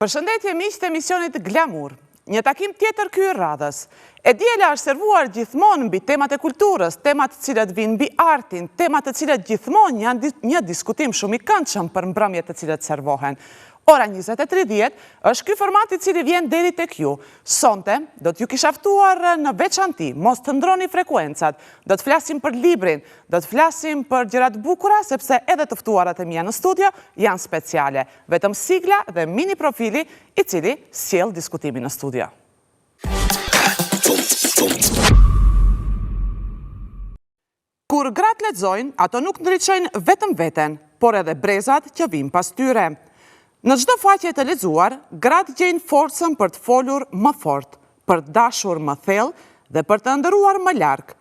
Përshëndetje miq të emisionit Glamur. Një takim tjetër ky i radhës. E diela është servuar gjithmonë mbi temat e kulturës, temat të cilat vinë mbi artin, temat të cilat gjithmonë janë një diskutim shumë i këndshëm për mbrëmjet të cilat servohen. Ora 20:30 është ky format i cili vjen deri tek ju. Sonte do t'ju kisha ftuar në veçanti, mos të ndroni frekuencat. Do të flasim për librin, do të flasim për gjërat bukura, sepse edhe të ftuarat e mia në studio janë speciale. Vetëm sigla dhe mini profili i cili sjell diskutimin në studio. Kur gratë lexojnë, ato nuk ndriçojnë vetëm veten, por edhe brezat që vijnë pas tyre. Në çdo faqe të lexuar, gratë gjejnë forcën për të folur më fort, për të dashur më thellë dhe për të ndëruar më larg.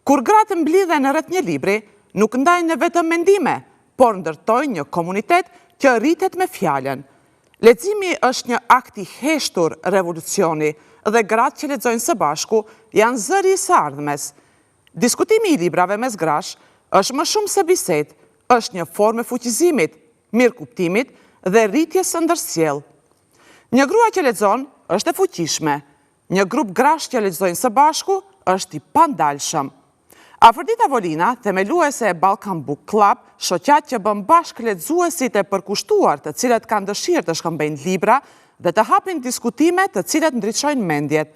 Kur gratë mblidhen rreth një libri, nuk ndajnë vetëm mendime, por ndërtojnë një komunitet që rritet me fjalën. Leximi është një akt i heshtur revolucioni dhe gratë që lexojnë së bashku janë zëri i së ardhmes. Diskutimi i librave mes grash është më shumë se bisedë, është një formë fuqizimit, mirëkuptimit dhe rritjes së ndërsjellë. Një grua që lexon është e fuqishme. Një grup grash që lexojnë së bashku është i pandalshëm. Afërdita Volina, themeluese e Balkan Book Club, shoqat që bën bashkë lexuesit e përkushtuar të cilët kanë dëshirë të shkëmbejnë libra dhe të hapin diskutime të cilat ndriçojnë mendjet.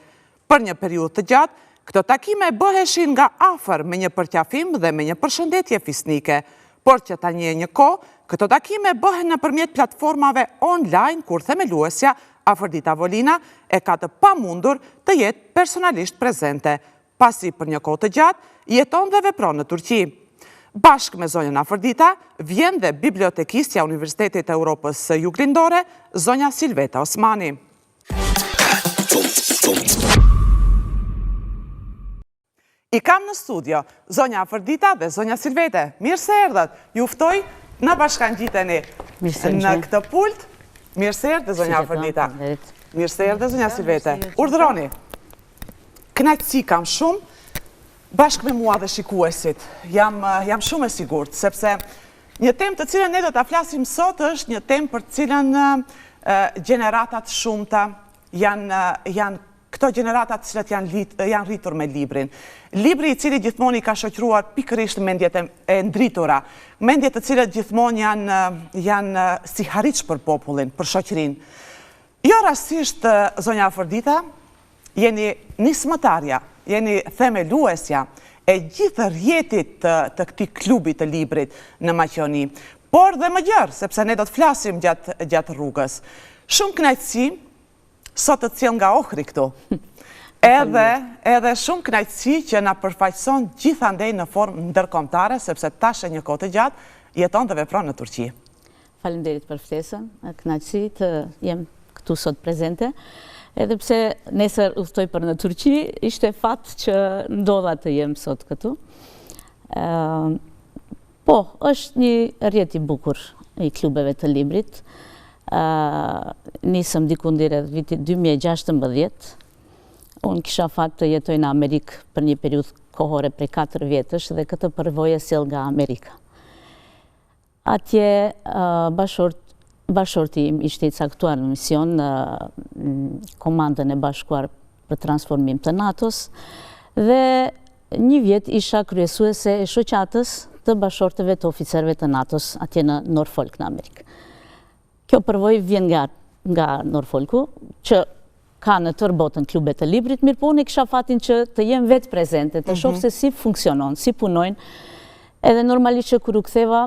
Për një periudhë të gjatë, këto takime bëheshin nga afër me një përqafim dhe me një përshëndetje fisnike, por që tani e një kohë, këto takime bëhen nëpërmjet platformave online kur themeluesja Afërdita Volina e ka të pamundur të jetë personalisht prezente, pasi për një kohë të gjatë jeton dhe vepron në Turqi. Bashkë me zonjën Afërdita vjen dhe bibliotekistja e Universitetit të Europës së Juglindore, zonja Silveta Osmani. I kam në studio zonja Afërdita dhe zonja Silvete. Mirë se erdhët. Ju ftoj na bashkangjiteni në këtë pult. Mirë se erdhët zonja Afërdita. Mirë se erdhët zonja Silvete. Urdhëroni. Kënaqësi kam shumë bashkë me mua dhe shikuesit. Jam shumë e sigurt, sepse një temë të cilën ne do ta flasim sot është një temë për të cilën gjeneratat shumëta janë këto gjeneratat të cilat janë rritur me librin. Libri i cili gjithmonë i ka shoqëruar pikërisht mendjet e ndritura, mendjet të cilat gjithmonë janë si harriç për popullin, për shoqërinë. Jo rastisht, zonja Afërdita, jeni nismëtarja, jeni themeluesja e gjithë rrjetit të këtij klubi të librit në Maqedoni, por dhe më gjerë, sepse ne do të flasim gjatë rrugës. Shumë kënaqësi sot të cilë nga Ohri këtu. Edhe shumë kënaqësi që na përfaqëson gjithandej në formë ndërkombëtare, sepse tash e një kohë të gjatë jeton dhe vepron në Turqi. Faleminderit për ftesën, kënaqësi të jem këtu sot prezente. Edhe pse nesër udhtoj për në Turqi, ishte fat që ndodha të jem sot këtu. Po, është një rrjet i bukur i klubeve të librit. Nisëm diku rreth vitit 2016. Unë kisha fat të jetoj në Amerikë për një periudhë kohore prej 4 vjetësh dhe këtë përvojë sjell nga Amerika. Atje bashorti im ishte i caktuar në mision në Komandën e Bashkuar për Transformim të NATO-s dhe një vjet isha kryesuese e shoqatës të bashortëve të oficerëve të NATO-s atje në Norfolk në Amerikë. Kjo përvojë vjen nga Norfolku, që ka në tërë botën klube të librit, mirë po unë kisha fatin që të jem vetë prezente, të shoh se si funksionon, si punojnë, edhe normalisht që kur u ktheva,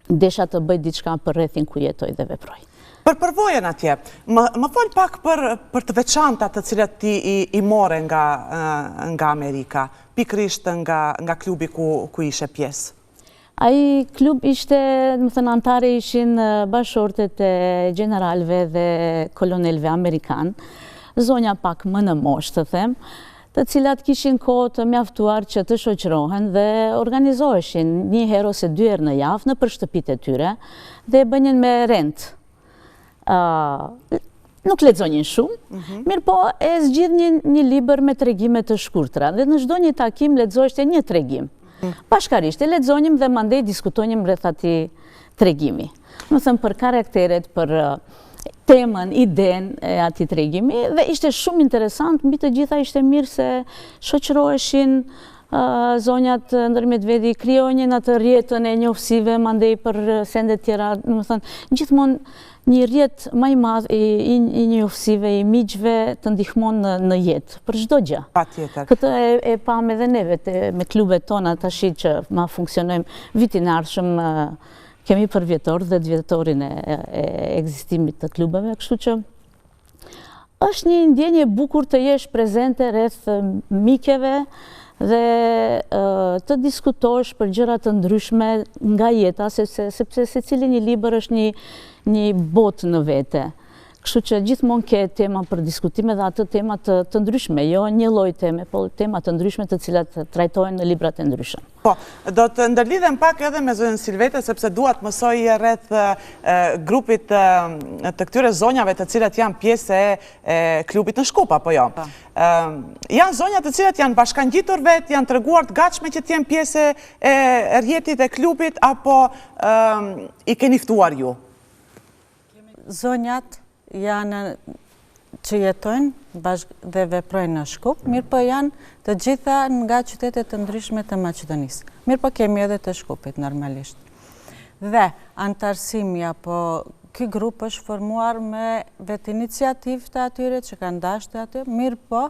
desha të bëj diçka për rrethin ku jetoj dhe veproj. Për përvojën atje, më fol pak për të veçantat të cilat ti i more nga Amerika, pikërisht nga klubi ku ishe pjesë. Ai klub ishte, më thënë, antare ishin bashortet e generalve dhe kolonelve amerikan, zonja pak më në moshë të them, të cilat kishin kohë të mjaftuar që të shoqërohen dhe organizoheshin një herë ose dy herë në javë në për shtëpitë e tyre dhe bënjen me rent. Nuk lexonjin shumë, mirë po e zgjidhnin një libër me tregime të shkurtra dhe në çdo një takim lexoheshte një tregim. Bashkarisht e lexonjim dhe mandej diskutonjim rreth atij tregimi. Më thënë për karakteret, për temën, iden e atij tregimi dhe ishte shumë interesant, mbi të gjitha ishte mirë se shoqëroheshin zonjat ndër Medvedi, krijonin atë rrjetën e njoftësive mandej për sende tjera, do të thënë, gjithmonë një rrjet më i madh i njoftësive, i miqve të ndihmon në jetë, për çdo gjë. Patjetër. Këtë e pam edhe neve me klubet tona tash që ma funksionojmë vitin e ardhshëm, kemi për vjetor dhe 10 vjetorin e ekzistimit të klubeve, kështu që është një ndjenje bukur të jesh prezente rreth mikeve dhe të diskutosh për gjëra të ndryshme nga jeta, sepse secili një libër është një botë në vete. Kështu që gjithmonë ke tema për diskutime dhe atë tema të ndryshme, jo një lloj teme, po tema të ndryshme të cilat trajtohen në librat e ndryshëm. Po, do të ndërlidhem pak edhe me zonjën Silvete, sepse dua të mësoj rreth grupit të këtyre zonjave të cilat janë pjesë e klubit në Shkup, apo jo? Janë zonja të cilat janë bashkangjitur vetë, janë treguar të gatshme që të jenë pjesë e rrjetit e klubit, apo i keni ftuar ju? Zonjat janë që jetojnë dhe veprojnë në Shkup, mirë po janë të gjitha nga qytetet të ndryshme të Maqedonisë. Mirë po kemi edhe të Shkupit, normalisht. Dhe antarësimi apo ky grup është formuar me vetë iniciativë të atyre që kanë dashur aty, mirë po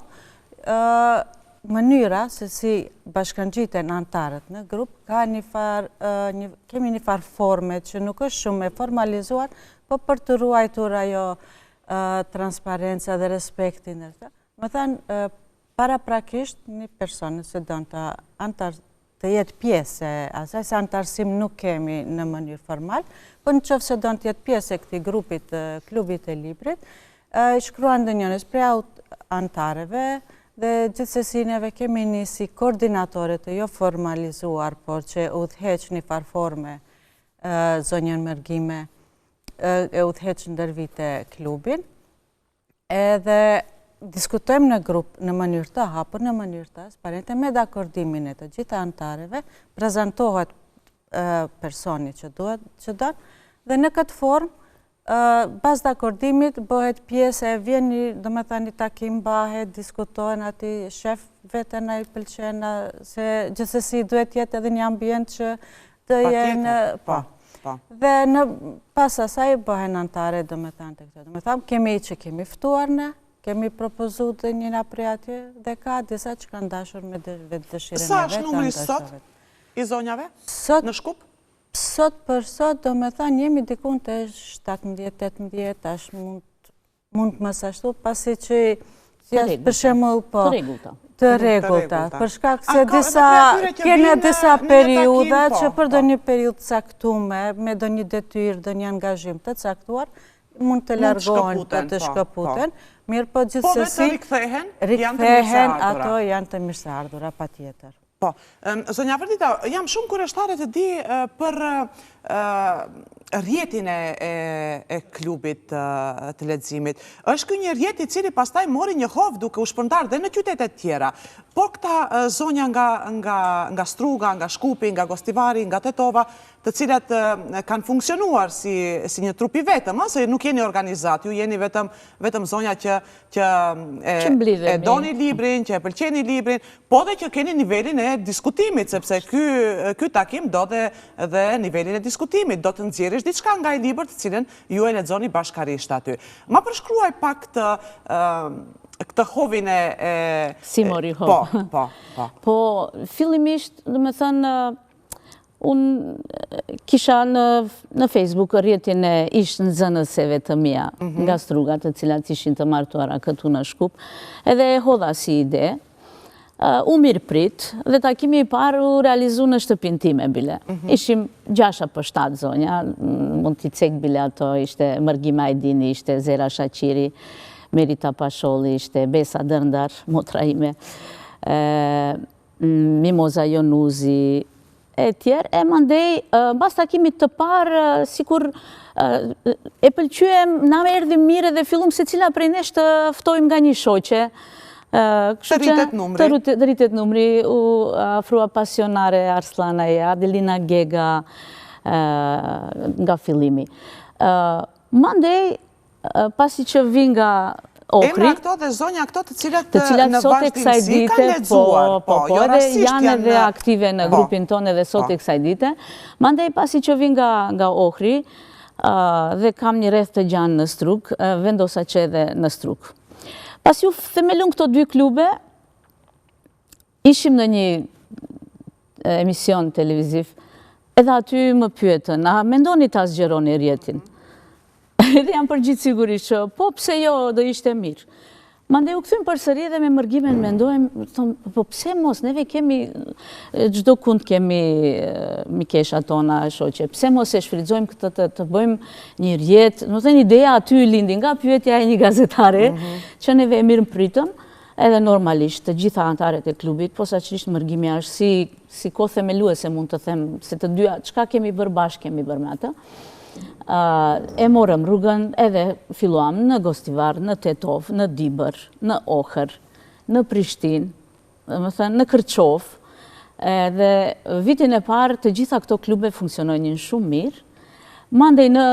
mënyra se si bashkangjiten antarët në grup kemi një farë forme që nuk është shumë e formalizuar, po për të ruajtur ajo transparenca dhe respektin e të. Më thënë, paraprakisht një person nëse donë të jetë pjesë e asaj, se antarësim nuk kemi në mënyrë formal, po në qoftë se donë të jetë pjesë e këtij grupit, klubit e librit, shkruan ndonjëherë prej antarëve dhe gjithsesi neve kemi një si koordinatore të jo formalizuar, por që udhëheq një farë forme zonjën Mërgime, e udhëheq ndër vite klubin, edhe diskutojmë në grup në mënyrë të hapur, në mënyrë të transparente, me dakordimin e të gjitha antarëve, prezantohet personi që donë, dhe në këtë formë, pas dakordimit, bëhet pjesë e vjen një takim bahet, diskutohen ati shef vetën a i pëlqena, se gjithsesi duhet jetë edhe një ambient që të jenë... Dhe në pas asaj bëhen antare të këto. Kemi që kemi ftuar ne, kemi propozu të njëna prej atje dhe ka disa që kanë dashur me vetë dëshirën e vetë. Sa është numri sot i zonjave në Shkup? Sot për sot, do me thanë, jemi dikun të 17-18, ashtë mund të mësë ashtu, pasi që për shembull po... Të rregullta, për shkak se kene disa periuda që për do një periud caktuar, me do një detyrë, do një angazhim të caktuar, mund të largohen për të shkëputen, mirë po gjithsesi rikthehen, ato janë të mirëseardhura patjetër. Po, zonja Vërdita, jam shumë kurioztare të di për rrjetin e klubit të leximit. Është ky një rrjet i cili pastaj mori një hovë duke u shpërndar dhe në qytetet tjera. Po këta zonja nga Struga, nga Shkupi, nga Gostivari, nga Tetova, të cilat kanë funksionuar si një trup i vetëm, se nuk jeni organizat, ju jeni vetëm zonja që e doni librin, që e pëlqeni librin, po dhe që keni nivelin e diskutimit, sepse ky takim do dhe nivelin e diskutimit, do të nxjerrësh diçka nga i libër të cilën ju e lexoni bashkarisht aty. Ma përshkruaj pak këtë hovin e... Si mori hovë. Po, fillimisht, dhe me thënë, unë kisha në Facebook rrjetin e ishtë nxënëseve të mia nga Struga, të cilat ishin të martuara këtu në Shkup, edhe e hodha si ide. u mirë prit, dhe takimi i parë u realizu në shtëpinë time bile. Ishim 6 apo 7 zonja, mund t'i cek bile ato, ishte Mërgima Ajdini, ishte Zera Shaqiri, Merita Pasholli, ishte Besa Dërndar, motra ime, Mimoza Jonuzi, e tjerë, e mandej, bas takimit të parë, sikur e pëlqyem, na me erdhi mire dhe fillum se cila prej nesh të ftojmë nga një shoqe. Të rritet numri. Të rritet numri, u afrua pasionare Arslana e Adelina Gega nga fillimi. Mandej, pasi që vi nga Ohri. Emra këto dhe zonja këto të cilat në sot e kësaj vazhdimësi dite, kanë lexuar. Po, edhe janë edhe aktive në grupin tonë edhe sot e kësaj dite. Mandej, pasi që vi nga Ohri, dhe kam një rreth të gjanë në Struk, vendosa që edhe në Struk. Pas ju themelun këto 2 klube, ishim në një emision televiziv, edhe aty më pyetën, a mendoni ta zgjeroni rjetin? Edhe jam përgjithë sigurisht që, po pse jo, do ishte mirë. Mandej u kthym përsëri dhe me Mërgimen mendojmë, po pse mos, neve kemi, çdo kund kemi mikeshat tona, shoqe, pse mos e shfrytëzojmë këtë të bëjmë një rjet, do të thënë ideja aty lindi nga pyetja e një gazetare, që neve e mirë pritëm, edhe normalisht të gjitha anëtarët e klubit, posaçërisht Mërgimi është si kohë themeluese, mund të them, se të dyja, çka kemi bërë bashkë kemi bërë me atë. E morëm rrugën edhe filluam në Gostivar, në Tetov, në Dibër, në Ohër, në Prishtinë, në Kërçov. Dhe vitin e parë të gjitha këto klube funksionojnë shumë mirë. Mandej në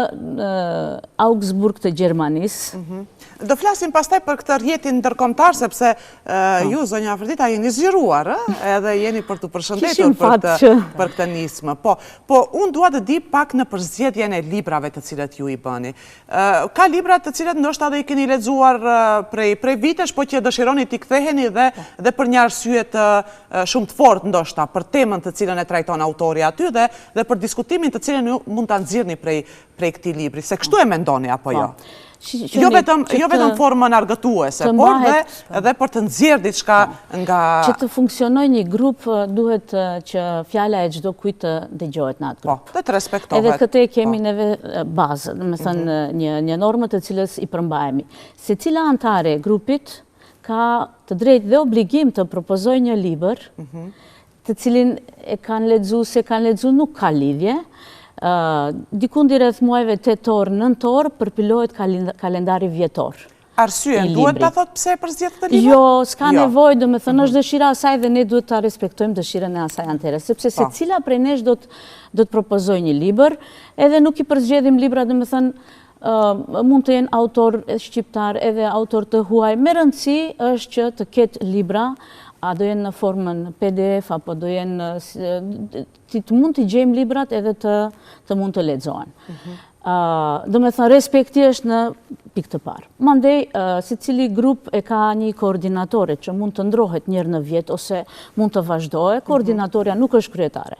Augsburg të Gjermanisë. Do flasim pastaj për këtë rjetin ndërkombëtar, sepse ju, zonja Afrodita, jeni zgjeruar, edhe jeni për të përshëndetur për këtë nismë. Po, unë dua të di pak në përzgjedhjen e librave të cilat ju i bëni. Ka libra të cilat ndoshta dhe i keni lexuar prej vitesh, po që dëshironi t'i ktheheni dhe për një arsye shumë të fortë ndoshta, për temën të cilën e trajton autori aty dhe për diskutimin të cilën ju mund ta nxirrni prej këtij libri, se kështu e mendoni apo jo? Jo vetëm formën argëtuese, por dhe për të nxjerrë diçka nga... Që të funksionoj një grup, duhet që fjala e çdo kujt të dëgjohet në atë grup. Po, dhe të respektohet. Edhe këtë kemi neve bazë, do të thënë një normë të cilës i përmbahemi. Secila antare e grupit ka të drejtë dhe obligim të propozojë një libër, të cilin e kanë lexuar, se kanë lexuar nuk ka lidhje. Dikundi rreth muajve tetor, nëntor, përpilohet kalendari vjetor. Arsyen, duhet ta thot pse e përzgjedh këtë libër? Jo, s'ka nevojë, do të thënë është dëshira e saj dhe ne duhet ta respektojmë dëshirën e asaj anëtere, sepse secila prej nesh do të propozojë një libër, edhe nuk i përzgjedhim libra, do të thënë mund të jenë autor shqiptar, edhe autor të huaj. Me rëndësi është që të ketë libra, a do jenë në formën PDF, apo do jenë, të mund të gjejmë librat edhe të mund të lexohen. Do me thënë, respekti është në pikë të parë. Mandej, secili grup e ka një koordinatore që mund të ndrohet njërë në vjet, ose mund të vazhdohet, koordinatorja nuk është kryetare.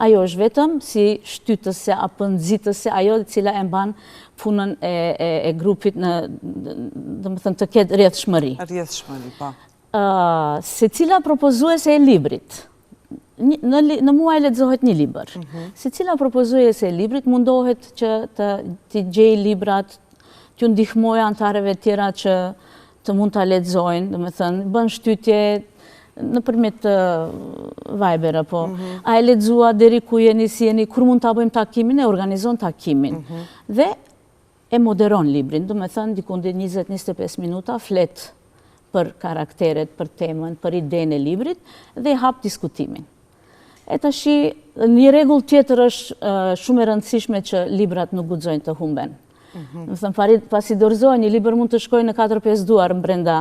Ajo është vetëm si shtytëse apo nxitëse, ajo e cila e mban punën e grupit në, do me thënë, të ketë rrjedhshmëri. Rrjedhshmëri, po. Secila propozuese e librit, në muaj lexohet një libër. Secila propozuese e librit mundohet që të gjejë librat, t'ju ndihmojë antarëve tjera që të mund ta lexojnë, do të thënë, bën shtytje nëpërmjet Viber apo a e lexua deri ku jeni, si jeni, kur mund ta bëjmë takimin, e organizon takimin. Dhe e moderon librin, do të thënë, diku 20-25 minuta flet për karakteret, për temën, për idenë e librit, dhe hap diskutimin. E tashi, një rregull tjetër është shumë e rëndësishme që librat nuk guxojnë të humben. Do të thënë, pasi dorëzohen, një libër mund të shkojë në 4-5 duar brenda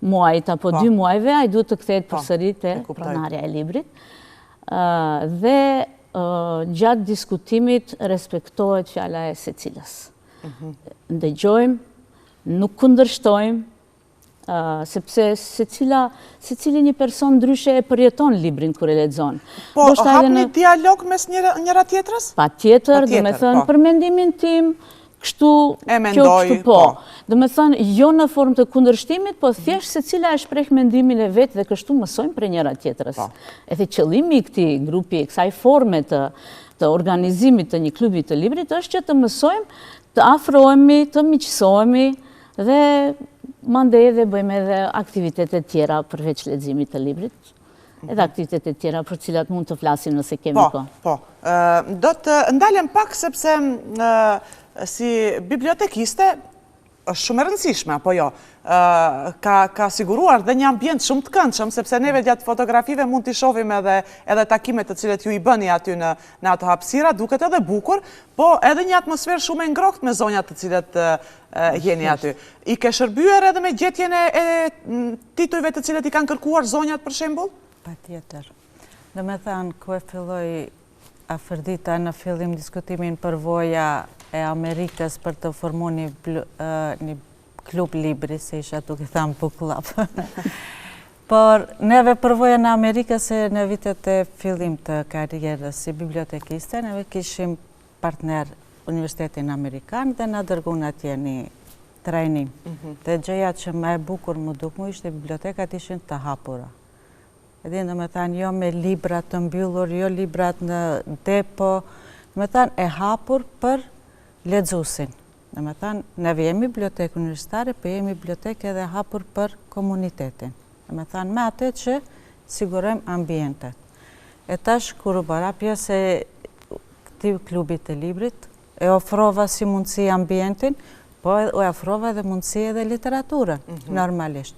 muajit apo 2 muajve, ai duhet të kthehet përsëri te pronarja e librit. Dhe gjatë diskutimit respektohet fjala e secilës. Ndëgjojmë, nuk kundërshtojmë, sepse secili një person ndryshe e përjeton librin kur e lexon. Po, hapni dialog mes njëra tjetrës? Patjetër, do me thënë, për mendimin tim, kështu po. Dhe me thënë, jo në formë të kundërshtimit, po thjesht se cila e shpreh mendimin e vetë dhe kështu mësojmë për njëra tjetrës. Edhe qëllimi i këtij grupi, kësaj forme të organizimit të një klubi të librit është që të mësojmë, të afrohemi, të miqësohemi dhe mandej edhe bëjmë edhe aktivitetet tjera përveç leximit të librit. Edhe aktivitetet tjera për cilat mund të flasim nëse kemi kohë. Po. Do të ndalem pak sepse si bibliotekiste është shumë e rëndësishme, apo jo, ka siguruar dhe një ambient shumë të këndshëm, sepse neve gjatë fotografive mund t'i shohim edhe takimet të cilet ju i bëni aty në ato hapësira, duket edhe bukur, po edhe një atmosferë shumë e ngrohtë me zonjat të cilet jeni aty. I ke shërbyer edhe me gjetjen e titujve të cilet i kanë kërkuar zonjat për shembull? Patjetër. Dhe me thanë, ku e filloj afërdita në fillim diskutimin përvoja e Amerikës për të formu një klub libri, se isha duke thamë book club. Por neve përvoja në Amerikës e në vitet e fillim të karrierës si bibliotekiste, neve kishim partner Universitetin Amerikan dhe na dërgun atje një trajnim. Dhe gjëja që më e bukur më dukmu ishte bibliotekat ishin të hapura. Edhe në me thanë, jo me libra të mbyllur, jo librat në depo, në me thanë, e hapur për lexuesin. Në me thanë, neve jemi bibliotekë universitare, për jemi bibliotekë edhe hapur për komunitetin. Në me thanë, me atë që sigurojmë ambientet. E tash, kur u bëra pjesë e këtij klubit të librit, e ofrova si mundësi ambientin, po e ofrova edhe mundësi edhe literaturën, normalisht.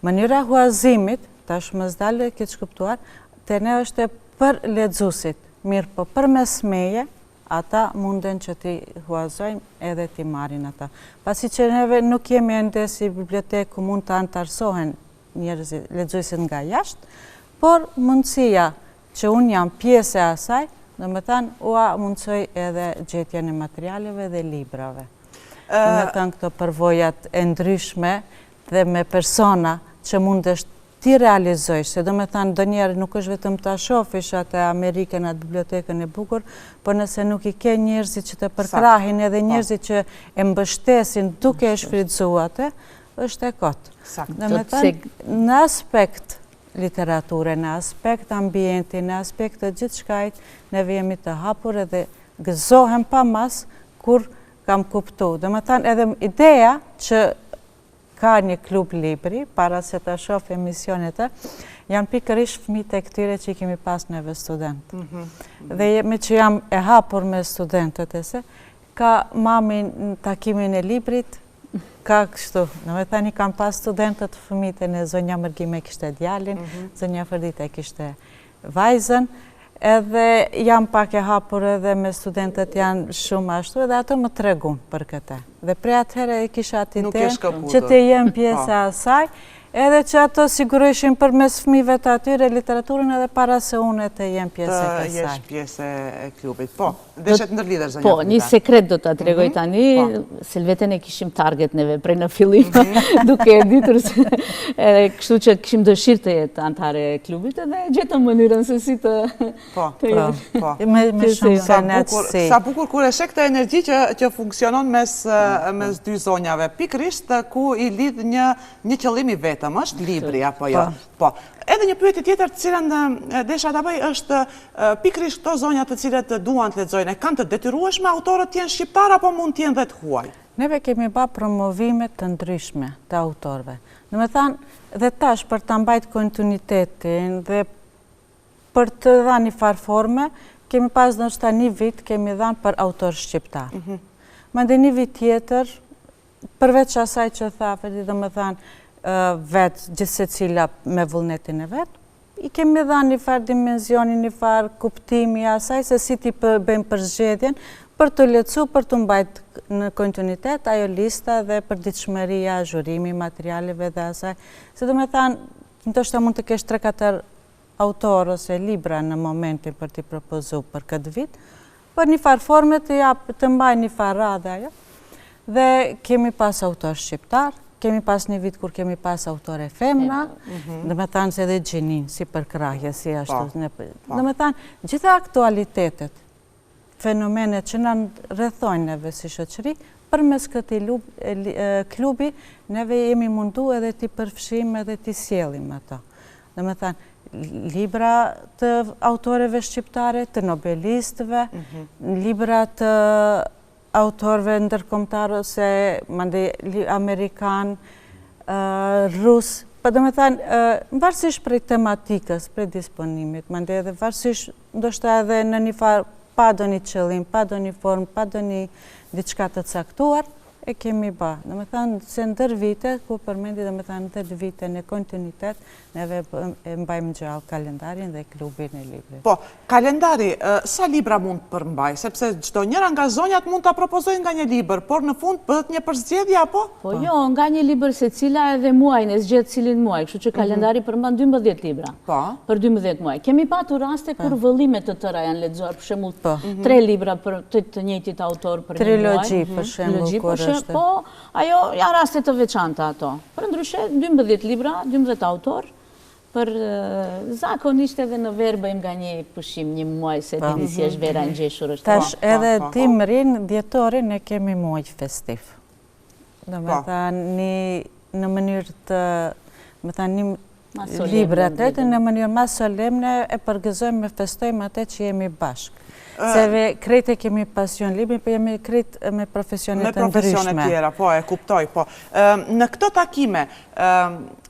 Mënyra huazimit, tash më zdalë këtë shkuptuar, të ne është për lexuesit, mirë po për mes meje, ata munden që ti huazojnë edhe ti marrin ata. Pasi që neve nuk jemi ende si bibliotekë ku mund të antarësohen njerëzit, lexuesit nga jashtë, por mundësia që unë jam pjesë e asaj, do me thanë, ua mundsoj edhe gjetjen e materialeve dhe librave. Do me thanë këto përvojat e ndryshme dhe me persona që mundesht ti realizojsh, se do me thanë do njerë nuk është vetëm të shofish atë Amerikën, atë bibliotekën e bukur, por nëse nuk i ke njerëzit që të përkrahin edhe njerëzit që e mbështesin duke e shfrytzuate, është e kotë. Do me thanë, në aspekt literature, në aspekt ambienti, në aspekt të gjithë shkajt, neve jemi të hapur edhe gëzohem pa mas kur kam kuptu. Do me thanë, edhe ideja që ka një klub libri, para se të shoh emisionet janë pikërisht fëmijët e këtyre që i kemi pas neve studentë. Dhe me që jam e hapur me studentët ka mami në takimin e librit, ka kështu. Në me thani kam pas studentët fëmijët e zonja Mërgime kishte djalin, zonja Fërdita kishte vajzën, edhe jam pak e hapur edhe me studentët janë shumë ashtu edhe ato më tregun për këtë. Dhe prej atëherë e kisha atë idenë që të jem pjesë e asaj, edhe që ato sigurojshin për mes fëmijëve të atyre literaturën edhe para se unë të jem pjesë e kësaj. Të jesh pjesë e klubit. Po, deshet ndërlidher zonja Fërdita. Po, një sekret do të tregoj tani, se vetën e kishim target neve prej në fillim, duke e ditur se kështu që kishim dëshirë të jetë antare e klubit edhe gjetëm mënyrën se si të jetë. Me shumë kënaqësi. Sa bukur kur e sheh këtë energji që funksionon mes dy zonjave, pikërisht ku i lidh një qëllim i vetëm, është libri apo jo. Po. Edhe një pyetje tjetër të cilën desha ta bëj është pikërisht këto zonja të cilët duan të lexojnë, kanë të detyrueshme autorët të jenë shqiptar apo mund të jenë dhe të huaj? Neve kemi ba promovime të ndryshme të autorëve. Në me thanë, dhe tash për të mbajt kontinuitetin dhe për të dhanë një farë forme, kemi pas nështë një vit kemi dhanë për autor shqiptar. Mande një vit tjetër, përveç asaj që thafet, dhe me thanë, vetë gjithse cila me vullnetin e vetë, i kemi dhanë një farë dimenzioni, një farë kuptimi asaj, se si ti bëjmë përzgjedhjen, për të lecu, për të mbajt në kontinuitet, ajo lista dhe për ditëshmëria, zhurimi, materialeve dhe asaj. Se do me thanë, ndoshta mund të kesh 3-4 autor ose libra në momentin për t'i propozu për këtë vit, për një farë forme të mbaj një farë radhe ajo, dhe kemi pas autor shqiptar, kemi pas një vit kur kemi pas autore femna, dhe me thanë se edhe gjinin, si përkrahje, si ashtu. Dhe me thanë, gjitha aktualitetet, fenomenet që në rrethojnë neve si shoqëri, përmes këtij klubi, neve jemi mundu edhe t'i përfshim edhe t'i sjellim ato. Dhe me thënë, libra të autoreve shqiptare, të nobelistëve, libra të autorëve ndërkombëtar ose mandej amerikan, rus, po do me thënë, varësisht prej tematikës, prej disponimit, mandej edhe varësisht ndoshta edhe në një farë pa do një qëllim, pa do një formë, pa do një diçka të caktuar, e kemi ba. Dhe me thënë, se ndër vite, ku përmendi dhe me thënë, ndër vite në kontinuitet, neve e mbajmë gjallë kalendarin dhe klubin e librit. Po, kalendari, sa libra mund përmbaj? Sepse çdo njëra nga zonjat mund të propozojnë nga një libër, por në fund bëhet një përzgjedhje, apo? Po jo, nga një libër se cila edhe muajin, e zgjedh cilin muaj, kështu që kalendari përmban 12 libra. Po. Për 12 muaj. Kemi patur raste kur vëllimet të tëra janë lexuar, për shembull 3 libra për të njëjtit autor për një muaj. Trilogji, për shembull, po, ajo janë raste të veçanta ato. Për ndryshe, 12 libra, 12 autor, për zakonisht edhe në verë bëjmë nga një pushim një muaj, se dini si është vera në gjeshur është. Tash edhe dimrin, dhjetorin e kemi muaj festiv. Do me thënë, në mënyrë të, me thënë, një librat e të në mënyrë mas solemne e përgëzojmë e festojmë atë që jemi bashkë. Se krejt e kemi pasion libri, për jemi krejt me profesionet të ndryshme. Me profesionet tjera, po, e kuptoj, po. Në këto takime,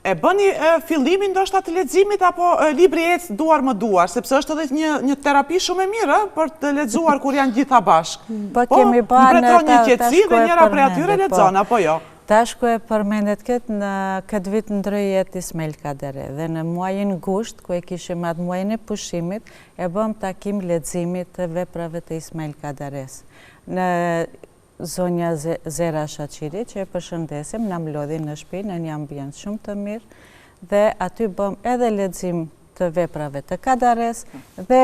e bëni fillimin ndoshta të leximit, apo libri ecë duar më duar, sepse është edhe një terapi shumë e mirë, për të lexuar kur janë gjitha bashkë. Po, kemi ba në një qetësi dhe njëra prej atyre lexon, apo jo? Tashku e përmendet në këtë vit ndroi jetë Ismail Kadare dhe në muajin gusht, ku e kishim atë muajin e pushimit, e bëm takim leximit të veprave të Ismail Kadares. Në zonja Zera Shaqiri, që e përshëndesim, na mlodhi në shtëpi në një ambient shumë të mirë dhe aty bëm edhe lexim të veprave të Kadares dhe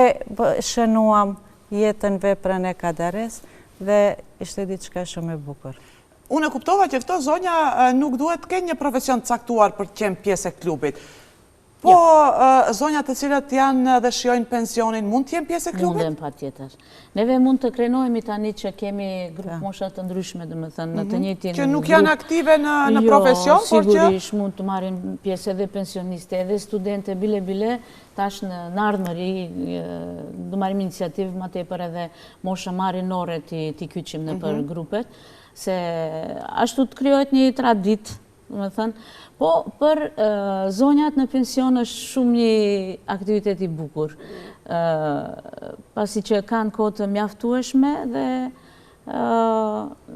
shënuam jetën veprën e Kadares dhe ishte diçka shumë e bukur. Unë e kuptova që këto zonja nuk duhet të kenë një profesion të caktuar për të qenë pjesë e klubit. Po, zonjat të cilët janë dhe shijojnë pensionin, mund të jenë pjesë e klubit? Mundem patjetër. Neve mund të krenohemi tani që kemi grup mosha të ndryshme, domethënë në të njëjtin që nuk janë aktive në profesion, por që sigurisht mund të marrin pjesë edhe pensioniste, edhe studente bile tash në ardhmëri do marrim iniciativë më tepër edhe mosha marrinore ti kyçim nëpër grupet, se ashtu të krijohet një traditë, domethënë, po për zonjat në pension është shumë një aktivitet i bukur, pasi që kanë kohë të mjaftueshme dhe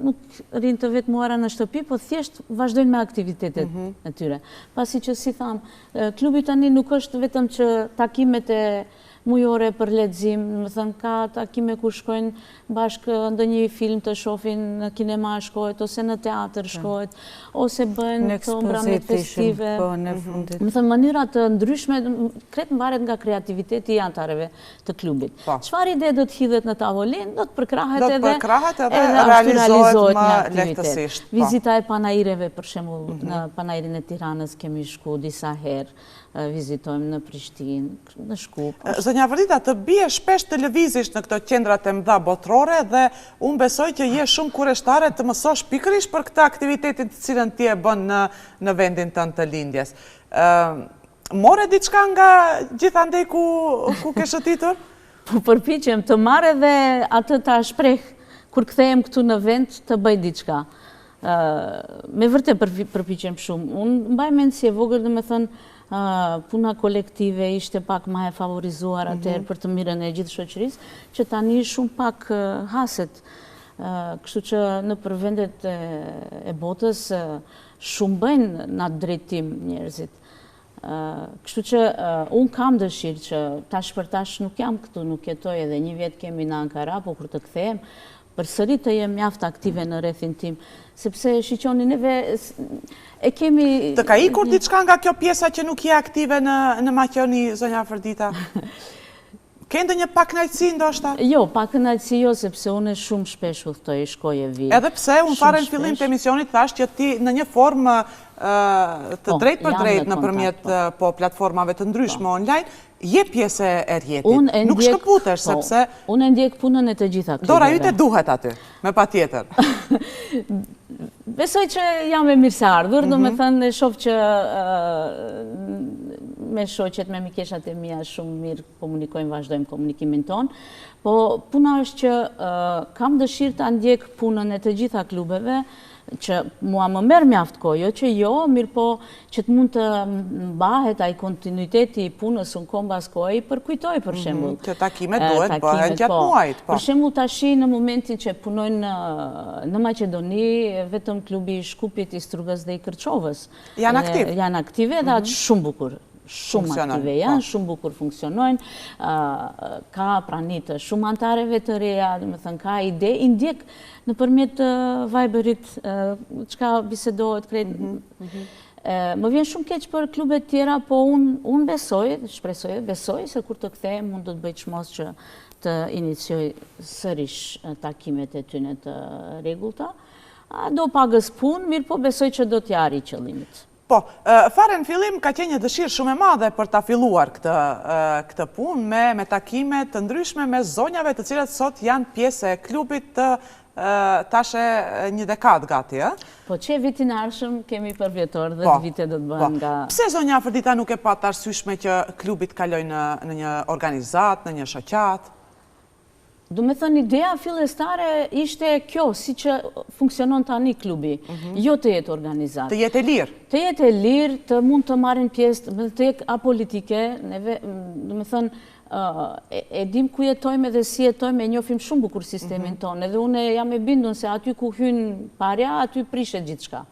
nuk rinë të vetmuara në shtëpi, po thjesht vazhdojnë me aktivitetet e tyre. Pasi që, si thamë, klubi tani nuk është vetëm që takimet e mujore për lexim, më thënë ka takime ku shkojnë bashkë ndonjë film të shohin në kinema shkohet, ose në teatr shkohet, ose bëjnë të mbramet festive. Më thënë mënyra të ndryshme, kretë mbaret nga kreativiteti i antarëve të klubit. Çfarë ide do të hidhet në tavolinë, do të përkrahet edhe realizohet një aktivitet. Vizita e panaireve, për shembull, në panairin e Tiranës kemi shku disa herë, vizitojmë në Prishtinë, në Shkup. Zonja Vërdita, të bie shpesh të lëvizisht në këto qendrat e mëdha botërore dhe unë besoj që je shumë kurioztare të mësosh pikërisht për këtë aktivitetin të cilën ti e bën në vendin tënd të lindjes. More diçka nga gjithandej ku ke shëtitur? Po përpiqem të marr edhe atë ta shpreh kur kthehem këtu në vend të bëj diçka. Me vërtet përpiqem shumë. Unë mbaj mend si e vogël, domethënë puna kolektive ishte pak ma e favorizuar atëherë për të mirën e gjithë shoqërisë, që tani shumë pak haset. Kështu që në vendet e botës shumë bëjnë në atë drejtim njerëzit. Kështu që unë kam dëshirë që tash për tash nuk jam këtu, nuk jetoj, edhe një vjet kemi në Ankara, po kur të kthehem, përsëri të jem mjaft aktive në rrethin tim, sepse shiqoni neve e kemi... Të ka ikur diçka nga kjo pjesa që nuk je aktive në Maqedoni, zonja Vërdita? Ke ndonjë pakënaqësi ndoshta? Jo, pakënaqësi jo, sepse unë shumë shpesh udhtoj, shkoj e vi. Edhe pse unë fare në fillim të emisionit thash që ti në një formë të drejt për drejt nëpërmjet platformave të ndryshme online, je pjesë e rrjetit. Nuk shkëputesh sepse unë ndjek punën e të gjitha klubeve. Dora yte duhet aty, me patjetër. Besoj që jam e mirë se ardhur, do me thënë shoh që me shoqet, me mikeshat e mia shumë mirë komunikojmë, vazhdojmë komunikimin ton, po puna është që kam dëshirë ta ndjek punën e të gjitha klubeve, që mua më merr mjaft kohë, jo që jo, mirë po që të mund të mbahet ai kontinuiteti i punës unë kohë mbas kohe, i përkujtoj për shembull. Që takimet duhet bëhen gjatë muajit, po. Për shembull tashi në momentin që punojnë në Maqedoni, vetëm klubi i Shkupit, i Strugës dhe i Kërçovës janë aktive dhe atë shumë bukur. Shumë aktive janë, shumë bukur funksionojnë, ka pranitë shumë antareve të reja, dhe me thënë ka ide, i ndjek nëpërmjet Viberit, çka bisedohet kretë. Më vjen shumë keq për klubet tjera, po unë besoj se kur të kthehem mund të bëj çmos që të inicioj sërish takimet e tyne të rregullta. Do pagës punë, mirë po besoj që do t'ja arrijë qëllimit. Po, fare në fillim ka qenë një dëshirë shumë e madhe për ta filluar këtë punë me takime të ndryshme me zonjave të cilat sot janë pjesë e klubit të tashe një dekadë gati, e? Po që vitin arshëm kemi përvjetor dhe vite do të bëhen nga... Pse zonja Afërdita nuk e pat arsyeshme që klubit kaloj në një organizat, në një shoqat? Do me thënë, ideja fillestare ishte kjo, si që funksionon tani klubi, jo të jetë organizat. Të jetë e lirë? Të jetë e lirë, të mund të marrin pjesë, të jetë apolitike, do me thënë, e dim ku jetojme dhe si jetojme, e njofim shumë bukur sistemin tonë, edhe une jam e bindun se aty ku hynë parja, aty prishet gjithë shka.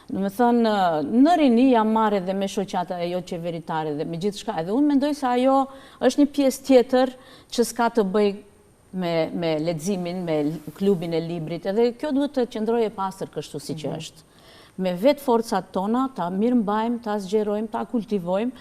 Do me thënë, në rini jam marrë dhe me shoqata e jo qeveritare dhe me gjithë shka, edhe unë mendoj se ajo është një pjesë tjetër që s'ka të bëj me leximin, me klubin e librit, edhe kjo duhet të qëndrojë e pastër kështu si që është. Me vetë forcat tona, ta mirë mbajmë, ta zgjerojmë, ta kultivojmë,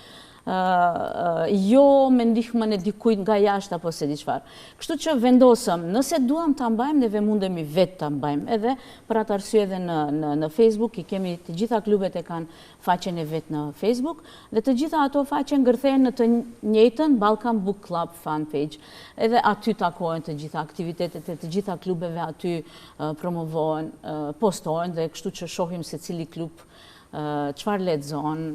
jo me ndihmën e dikujt nga jashtë apo se di çfarë. Kështu që vendosëm, nëse duam ta mbajmë, neve mundemi vetë ta mbajmë. Edhe për atë arsye edhe në Facebook, i kemi të gjitha klubet e kanë faqen e vetë në Facebook, dhe të gjitha ato faqe ngërthehen në të njëjtën Balkan Book Club fanpage. Edhe aty takohen të gjitha aktivitetet e të gjitha klubeve, aty promovohen, postohen, dhe kështu që shohim se cili klub çfarë lexon.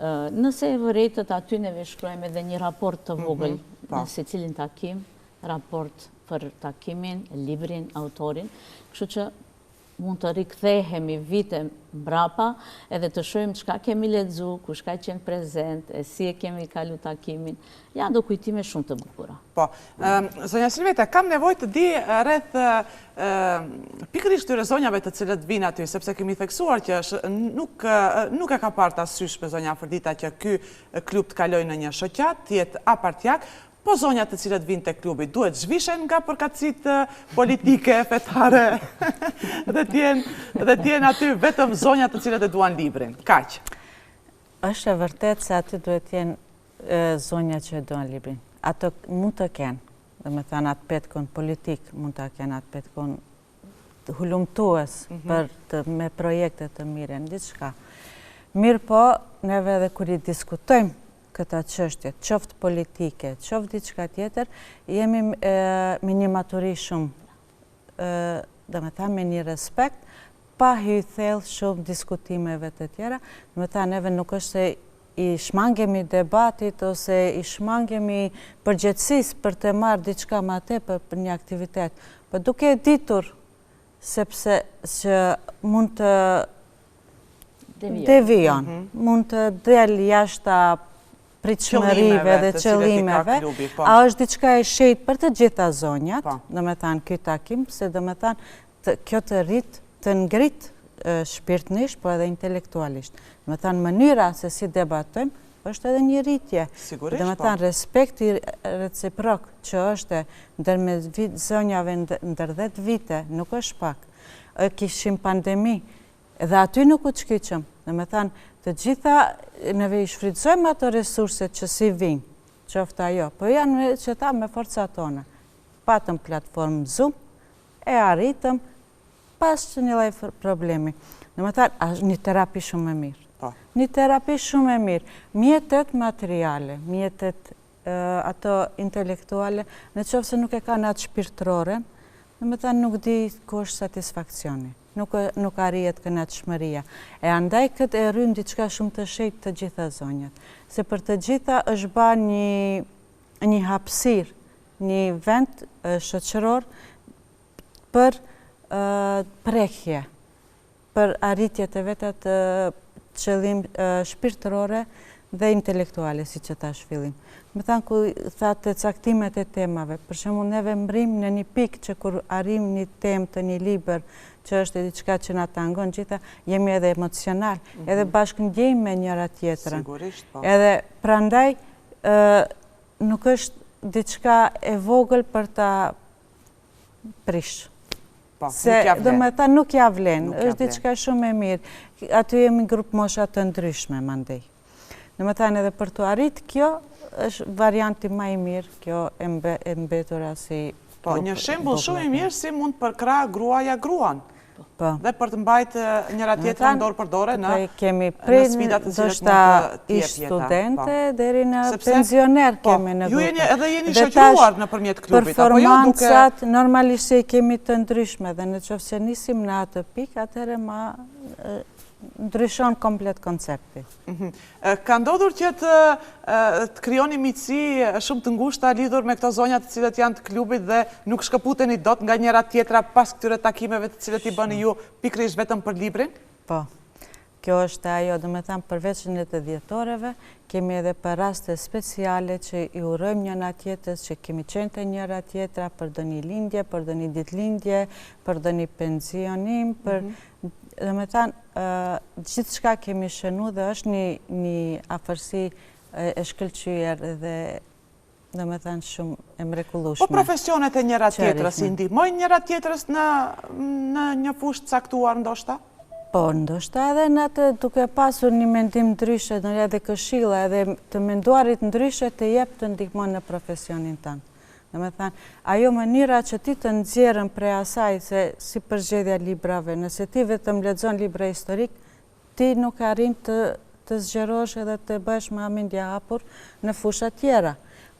Nëse e vërejtët, aty neve shkruajmë edhe një raport të vogël në secilin takim, raport për takimin, librin, autorin, kështu që mund të rikthehemi vite mbrapa edhe të shohim çka kemi lexu, kush ka qenë prezent, e si e kemi kalu takimin. Janë do kujtime shumë të bukura. Po, zonja Silveta, kam nevojë të di rreth pikërisht këtyre zonjave të cilët vinë aty, sepse kemi theksuar që nuk e ka parë asyshme zonja Afërdita që ky klub të kalojë në një shoqat, të jetë apartjak. Po zonjat të cilët vinë të klubi duhet zhvishen nga përkatësit politike, fetare, dhe tjenë aty vetëm zonjat të cilët e duan librin. Kaq? Është e vërtet se aty duhet jenë zonjat që e duan librin. Ato mund të kenë, dhe me thënë atë petkon politik, mund të kenë atë petkon hulumtues me projekte të mire në diçka. Mirë po, neve edhe kur i diskutojmë këta çështje, qoftë politike, qoftë diçka tjetër, jemi me një maturi shumë, dhe me thënë me një respekt, pa hyrë thellë shumë diskutimeve të tjera, dhe me thënë neve nuk është se i shmangemi debatit ose i shmangemi përgjegjësisë për të marrë diçka më tepër për një aktivitet, por duke ditur sepse që mund të devijon, mund të del jashtë pritshmërive dhe qëllimeve, a është diçka e shejtë për të gjitha zonjat, do me thanë ky takim, se do me thanë kjo të rritë, të ngritë shpirtnisht, po edhe intelektualisht. Do me thanë mënyra se si debatojmë, është edhe një rritje. Sigurisht, do me thanë respekti reciprok që është ndërmes zonjave ndër 10 vite, nuk është pak. Kishim pandemi, edhe aty nuk u çkyqëm. Do me thanë, të gjitha neve i shfrytëzojmë ato resurset që si vinë, qofta jo. Po janë që ta me forca tona. Patëm platformë Zoom, e arritëm, pas që një lloj problemi. Në më thalë, një terapi shumë e mirë. Një terapi shumë e mirë. Mjetet materiale, mjetet ato intelektuale, në qoftë se nuk e ka në atë shpirtërore, në më thalë nuk di ku është satisfakcioni. Nuk arrijet kënaqësmëria. E andaj këtë e rrym diçka shumë të shejtë të gjitha zonjat. Se për të gjitha është ba një hapësirë, një vend shoqëror për prekje, për arritje të veta të qëllim shpirtërore dhe intelektuale, si që tash fillim. Me thanë ku thatë caktimet e temave, për shembull neve mbrim në një pikë që kur arrim një temë të një libër që është diçka që na tangon gjitha, jemi edhe emocional, edhe bashkë ndjejmë me njëra tjetrën. Sigurisht, po. Edhe prandaj nuk është diçka e vogël për ta prish. Se do me tha nuk ja vlen, është diçka shumë e mirë. Aty jemi grup mosha të ndryshme, mandej. Në më thanë edhe për të arrit, kjo është varianti ma i mirë, kjo e mbetura si... Po, një shembull shumë i mirë si mund përkra gruaja gruan. Dhe për të mbajtë njëra tjetrën dorë për dore në sfidat të cilët mund të jep jeta. Studente deri në pensioner kemi në grupe. Ju edhe jeni shoqëruar nëpërmjet klubit, apo jo duke... Performancat normalisht i kemi të ndryshme dhe në qoftë se nisim në atë pikë, atëherë ma ndryshon komplet koncepti. Ka ndodhur që të krijoni miqësi shumë të ngushta lidhur me këto zonja të cilët janë të klubit dhe nuk shkëputeni dot nga njëra tjetra pas këtyre takimeve të cilët i bëni ju pikërisht vetëm për librin? Po. Kjo është ajo, do me thamë, përveç në të dhjetoreve, kemi edhe për raste speciale që i urojmë njëna tjetës, që kemi qenë të njëra tjetra për do një lindje, për do një ditlindje, për do një pensionim, për... Do me thanë, gjithë shka kemi shënu dhe është një afërsi e shkëlqyer dhe do me thanë shumë e mrekullueshme. Po profesionet e njëra tjetrës i ndihmojnë njëra tjetrës në një fushë caktuar ndoshta? Po, ndoshta edhe në atë duke pasur një mendim ndryshe, edhe këshilla, edhe të menduarit ndryshe të jep të ndihmon në profesionin tanë. Dhe me thanë, ajo mënyra që ti të nxjerrën prej asaj se si përzgjedhja librave, nëse ti vetëm lexon libra historik, ti nuk arrin të zgjerosh edhe të bësh më mendje hapur në fusha tjera.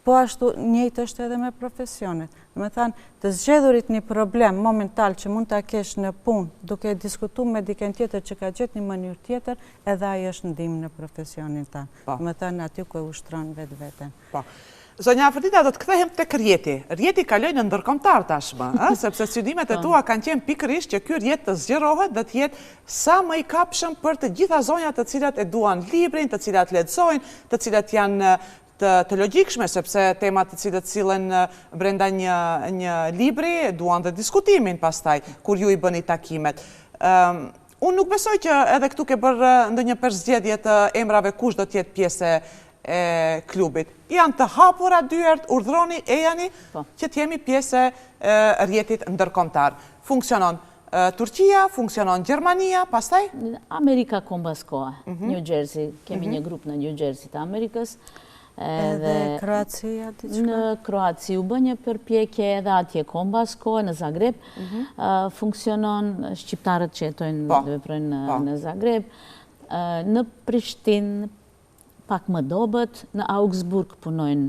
Po ashtu njëjtë është edhe me profesionet. Dhe me thanë, të zgjedhurit një problem momental që mund ta kesh në punë, duke diskutuar me dikën tjetër që ka gjetë një mënyrë tjetër, edhe ai është ndihmë në profesionin tanë. Dhe me thanë, aty ku e ushtron vetveten. Po. Zonja Afrodita, do të kthehem tek rjeti. Rjeti kaloi në ndërkombëtar tashmë, sepse studimet e tua kanë qenë pikërisht që ky rjet të zgjerohet dhe të jetë sa më i kapshëm për të gjitha zonjat të cilat e duan librin, të cilat lexojnë, të cilat janë të logjikshme, sepse temat të cilët sillen brenda një libri duan dhe diskutimin pastaj kur ju i bëni takimet. Unë nuk besoj që edhe këtu ke bërë ndonjë përzgjedhje të emrave kush do të jetë pjesë e klubit. Janë të hapura dyert, urdhroni ejani që t'jemi pjesë e rjetit ndërkombëtar. Funksionon Turqia, funksionon Gjermania, pastaj? Amerika kombaskoa, New Jersey. Kemi një grup në New Jersey të Amerikës. Edhe Kroacia? Në Kroaci u bë një përpjekje edhe atje kombaskoa në Zagreb. Funksionon shqiptarët që jetojnë dhe veprojnë në Zagreb. Në Prishtinë, pak më dobët, në Augsburg punojnë,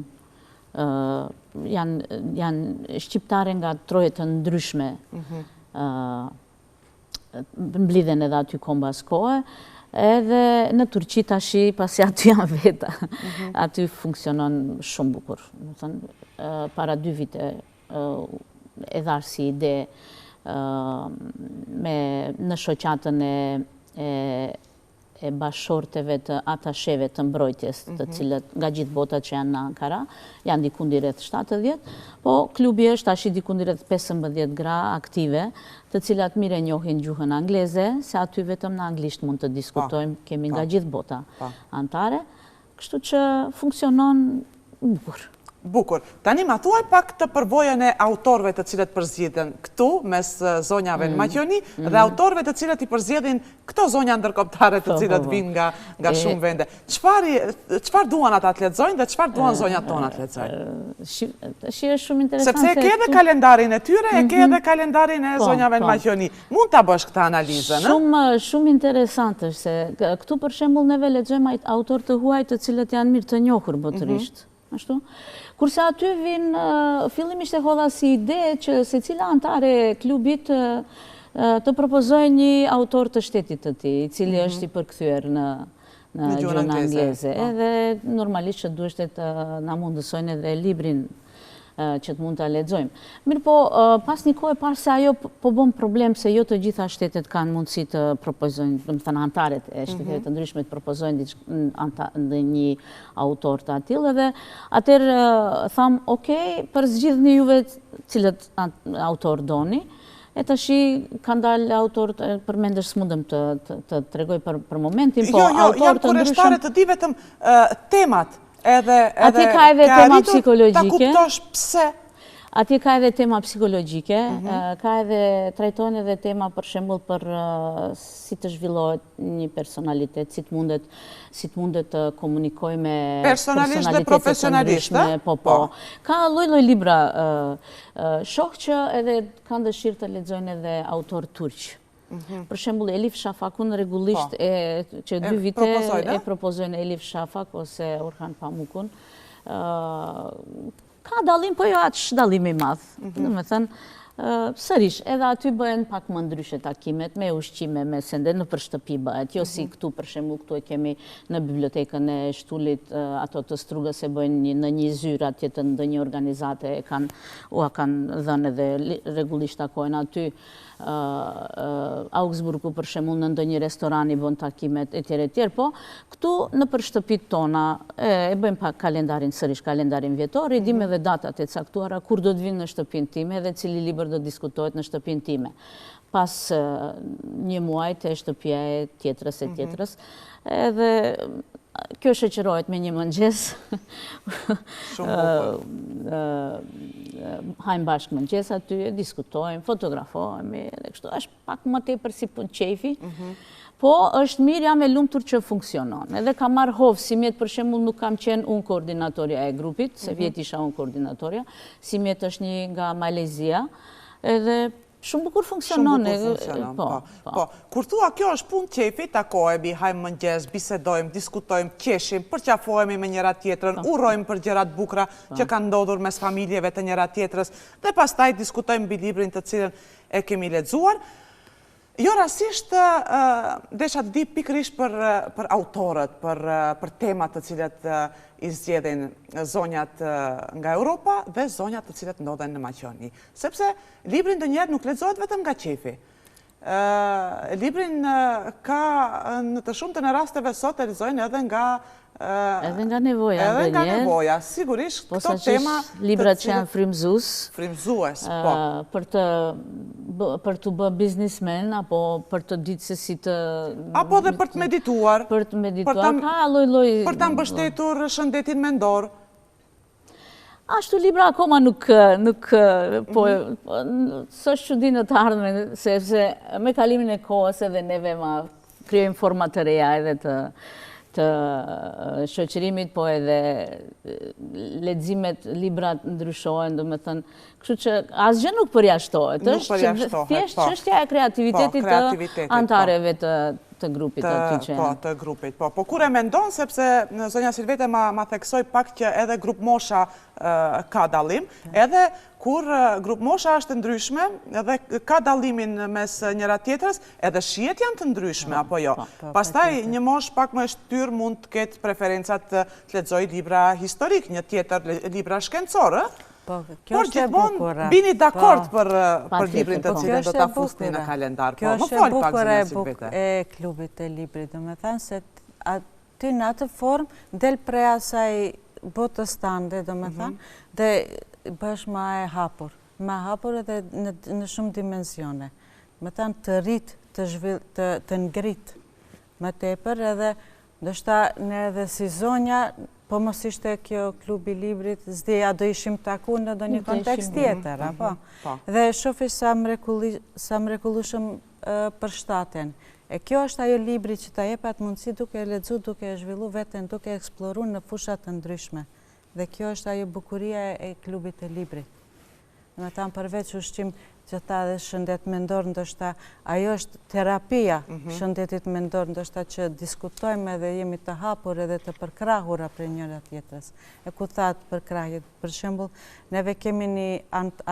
janë shqiptare nga troje të ndryshme, mblidhen edhe aty kombaskohe, edhe në Turqi tashi, pasi aty janë veta, aty funksionon shumë bukur. Para 2 vite e dharë si ide në shoqatën e bashorteve të atasheve të mbrojtjes, të cilët nga gjithë botat që janë në Ankara, janë dikundi rreth 70, po klubi është tash dikundi rreth 15 gra aktive, të cilat mire njohin gjuhën angleze, se aty vetëm në anglisht mund të diskutojmë, kemi nga gjithë bota antare, kështu që funksionon bukur. Bukur. Tani ma thuaj pak të përvojën e autorëve të cilët përzgjedhin këtu, mes zonjave në Maqedoni, dhe autorëve të cilët i përzgjedhin këto zonja ndërkombëtare të cilët vinë nga shumë vende. Çfarë duan ata të lexojnë dhe çfarë duan zonjat tona të lexojnë? Shi është shumë interesante. Sepse e ke edhe kalendarin e tyre, e ke edhe kalendarin e zonjave në Maqedoni. Mund ta bësh këtë analizën, ëh? Shumë interesante është se këtu për shembull neve lexojmë autorë të huaj të cilët janë mirë të njohur botërisht. Ashtu? Kurse aty vinë fillimisht e hodha si ide që secila antare e klubit të propozojë një autor të shtetit të tij, i cili është i përkthyer në gjuhën angleze. Edhe normalisht që duhet të na mundësojnë edhe librin që të mund të lexojmë. Mirë po, pas një kohë parë se ajo po bën problem se jo të gjitha shtetet kanë mundësi të propozojnë, do të thënë antarët e shteteve të ndryshme të propozojnë një autor të atill, edhe atëherë tham, okay, përzgjidhni juve cilët autor doni. E tashi kanë dalë autorët, përmendesh s'mundem të tregoj për momentin, po autorët të ndryshëm. Jo, jam kurioze të di vetëm temat. Ati ka edhe tema psikologjike. Ta kuptosh pse. Ati ka edhe tema psikologjike, ka edhe trajtojnë edhe tema për shembull për si të zhvillohet një personalitet, si të mundet të komunikoj me personalitetet të ndryshme. Po. Ka lloj libra. Shoh që edhe kanë dëshirë të lexojnë edhe autor turq. Për shembull, Elif Shafakun rregullisht që 2 vite e propozojnë Elif Shafak ose Orhan Pamukun. Ka dallim, po jo aq dallim i madh. Domethënë, sërish, edhe aty bëhen pak më ndryshe takimet, me ushqime, me sende, në për shtëpi bëhet. Jo si këtu, për shembull, këtu e kemi në bibliotekën e Shtulit, ato të Strugës e bëjnë në një zyrë atje të ndonjë organizate, kanë dhënë edhe rregullisht takojnë aty. Augsburgu për shembull në ndonjë restoran i bën takimet etj. Po këtu në për shtëpitë tona e bëjmë pak kalendarin sërish, kalendarin vjetor, i dim edhe datat e caktuara kur do të vinë në shtëpinë time dhe cili libër do diskutohet në shtëpinë time. Pas një muaji te shtëpia e tjetrës. Edhe kjo shoqërohet me një mëngjes. Hajmë bashkë mëngjes aty, diskutojmë, fotografohemi, edhe kështu është pak më tepër si punë qefi. Po është mirë, jam e lumtur që funksionon. Edhe kam marrë hovë, si mjetë për shembull nuk kam qenë unë koordinatorja e grupit, se vjet isha unë koordinatorja, si mjetë është një nga Malezia, edhe shumë bukur funksionon. Po. Kur thua kjo është punë qefi, takohemi, hajmë mëngjes, bisedojmë, diskutojmë, qeshim, përqafohemi me njëra tjetrën, urojmë për gjërat bukura që kanë ndodhur mes familjeve të njëra tjetrës, dhe pastaj diskutojmë mbi librin të cilën e kemi lexuar. Jo rastisht desha të di pikërisht për autorët, për temat të cilat i zgjedhin zonjat nga Europa dhe zonjat të cilat ndodhen në Maqedoni. Sepse libri ndonjëherë nuk lexohet vetëm nga qefi. Librin ka në të shumtën e rasteve sot e lexojnë edhe nga nevoja. Edhe nga nevoja, sigurisht këto tema... Librat që janë frymëzues. Frymëzues, po. Për të bë biznismen, apo për të ditë se si të... Apo dhe për të medituar. Për të medituar, ka lloj-lloj... Për të mbështetur shëndetin mendor. Ashtu libra akoma nuk po, s'është çuditë të ardhmen, sepse me kalimin e kohës edhe neve ma krijojmë forma të reja edhe të shoqërimit, po edhe leximet, librat ndryshojnë, domethënë, kështu që asgjë nuk përjashtohet. Është thjesht çështja e kreativitetit të antarëve të grupit aty që janë. Po, të grupit, po. Po kur e mendon, sepse zonja Silvete ma theksoi pak që edhe grup mosha ka dallim, edhe kur grup mosha është ndryshme, edhe ka dallimin mes njëra tjetrës, edhe shihet janë të ndryshme, apo jo. Pastaj një mosh pak më e shtyr mund të ketë preferencat të lexojë libra historik, një tjetër libra shkencor, por gjithmonë bini dakord për librin të cilën do ta fusni në kalendar. Kjo është e bukur e klubit të librit, domethënë se aty në atë formë del prej asaj botës tande, domethënë, dhe bësh më e hapur edhe në shumë dimensione. Domethënë të rrit, të ngrit më tepër, edhe ndoshta ne edhe si zonja Po mos ishte kjo klubi librit, zdeja do ishim taku në do një kontekst tjetër, apo? Dhe shofi sa mrekullueshëm për shtaten. E kjo është ajo libri që ta jep atë mundësi duke lexuar, duke zhvillu veten, duke eksploruar në fusha të ndryshme. Dhe kjo është ajo bukuria e klubit e librit. Me ta përveç ushqim që ta dhe shëndet mendor, ndoshta ajo është terapia shëndetit mendor, ndoshta që diskutojmë edhe jemi të hapur edhe të përkrahura për njëra tjetrës. E ku thatë përkrahjet, për shembull, neve kemi një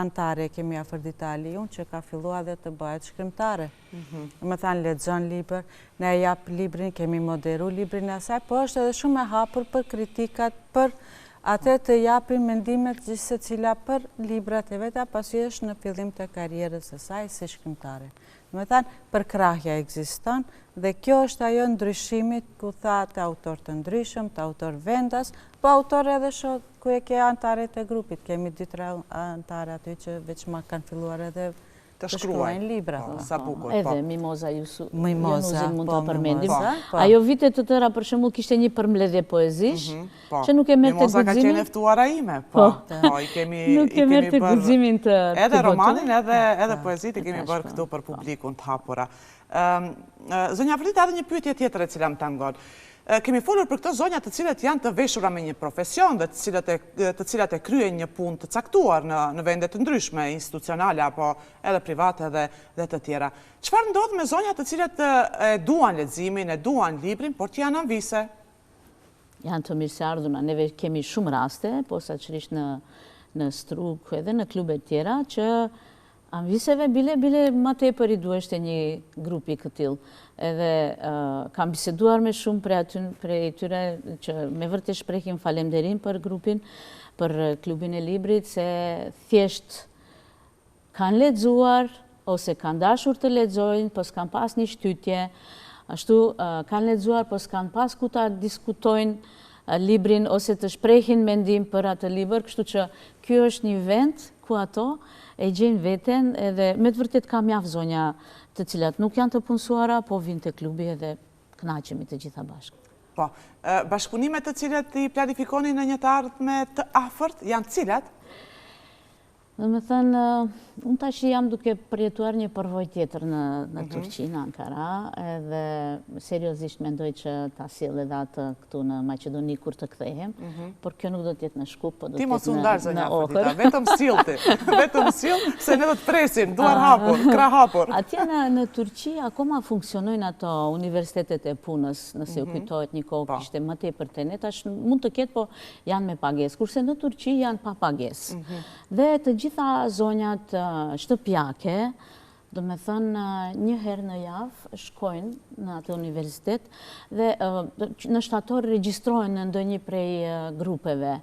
antare, kemi Afërditali unë që ka filluar dhe të bëhet shkrimtare. Me thanë lexon libër, ne jap librin, kemi moderu librin e asaj, po është edhe shumë e hapur për kritikat, për atë të japin mendimet gjithse cila për librat e veta, pasi është në fillim të karrierës së saj si shkrimtare. Me thanë, përkrahja ekziston dhe kjo është ajo ndryshimit ku tha të autor të ndryshëm, të autor vendas, po autor edhe ku e ke antarët e grupit. Kemi 2-3 antarë aty që veç ma kanë filluar edhe të shkruajnë libra. Sa bukur. Edhe Mimoza Januzin Mimoza, mund të përmendim. Ajo vite të tëra për shembull kishte një përmbledhje poezish, që nuk e merrte Mimoza ka qenë ftuara ime. Nuk e merrte guximin të edhe romanin edhe poezitë kemi bërë këtu për publikun të hapura. Zonja Afërdita, edhe një pyetje tjetër e cila më tangon. Kemi folur për këto zonja të cilat janë të veshura me një profesion dhe të cilat e kryen një punë të caktuar në vende të ndryshme, institucionale apo edhe private dhe të tjera. Çfarë ndodh me zonjat të cilat e duan leximin, e duan librin, por që janë anvise? Janë të mirëseardhuna. Neve kemi shumë raste, posaçërisht në Strug edhe në klube të tjera, që anviseve bile ma tepër i duheshte një grupi këtill. Edhe kam biseduar me shumë prej tyre që me vërtet shprehin falemnderim për grupin, për klubin e librit, se thjesht kanë lexuar ose kanë dashur të lexojnë, po s'kan pas një shtytje, ashtu kanë lexuar, po s'kan pas ku ta diskutojnë librin ose të shprehin mendim për atë libër, kështu që ky është një vend ku ato e gjejnë veten edhe me të vërtet ka mjaft zonja të cilat nuk janë të punësuara, po vinë të klubi edhe kënaqemi të gjitha bashkë. Po, bashkëpunimet të cilat i planifikoni në një të ardhme të afërt, janë cilat? Dhe me thënë, unë tash jam duke përjetuar një përvojë tjetër në Turqi, në Ankara, edhe seriozisht mendoj që ta sjell edhe atë këtu në Maqedoni kur të kthehem, por kjo nuk do të jetë në Shkup, po do të jetë në Ohër. Vetëm sillti, vetëm sill, se ne do të presim, duar hapur, krah hapur. Atje në Turqi akoma funksionojnë ato universitetet e punës, nëse u kujtohet një kohë kishte më tepër te ne, tash mund të ketë, po janë me pagesë, kurse në Turqi janë pa pagesë. Dhe të gjitha zonjat shtëpiake, do me thënë një herë në javë shkojnë në atë universitet dhe në shtator regjistrohen në ndonjë prej grupeve.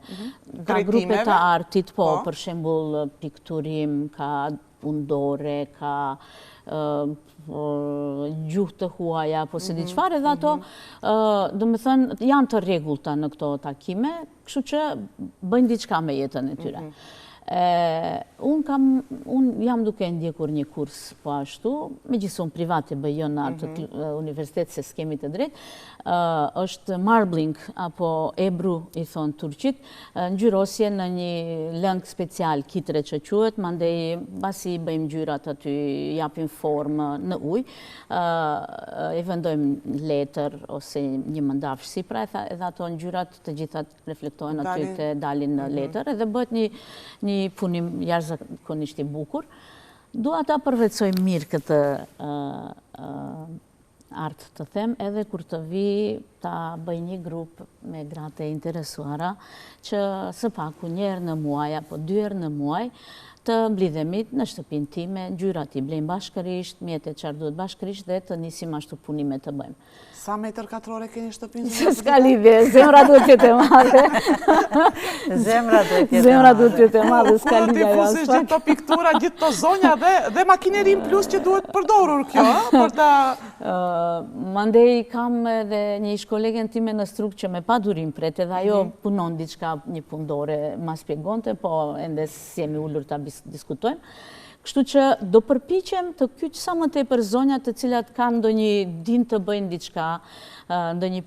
Ka grupe të artit, po, për shembull pikturim, ka pundore, ka gjuhë të huaja, po se di çfarë, edhe ato, do me thënë, janë të rregullta në këto takime, kështu që bëjnë diçka me jetën e tyre. Unë jam duke ndjekur një kurs po ashtu, megjithëse unë private bëj në atë universitet se s'kemi të drejtë, është marbling apo ebru i thonë turqit, ngjyrosje në një lëng special kitre që quhet, mandej basi bëjmë ngjyrat aty, japim formë në ujë, e vendojmë letër ose një mëndafsh sipra, edhe ato ngjyrat të gjitha reflektohen aty të dalin në letër, edhe bëhet një punim jashtëzakonisht i bukur. Dua ta përvetsoj mirë këtë art të them, edhe kur të vi ta bëj një grup me gratë e interesuara që së paku një herë në muaj apo 2 herë në muaj të mblidhemi në shtëpinë time, ngjyrat i blejmë bashkërisht, mjetet çfarë duhet bashkërisht dhe të nisim ashtu punime të bëjmë. Sa metër katrore keni shtëpinë? S'ka lidhje, zemra duhet të jetë e madhe. Zemra duhet të jetë e madhe, s'ka lidhje ajo. Ti gjithë to piktura, gjithë to zonja dhe makinerin plus që duhet përdorur kjo, për ta... Mandej kam edhe një ish kolegen time në Strug që me pa durim pret, edhe ajo punon diçka një pundore, ma spjegonte, po ende si jemi ullur ta diskutojmë. Kështu që do përpiqem të kyç sa më tepër zonjat të cilat kanë ndonjë din të bëjnë diçka, ndonjë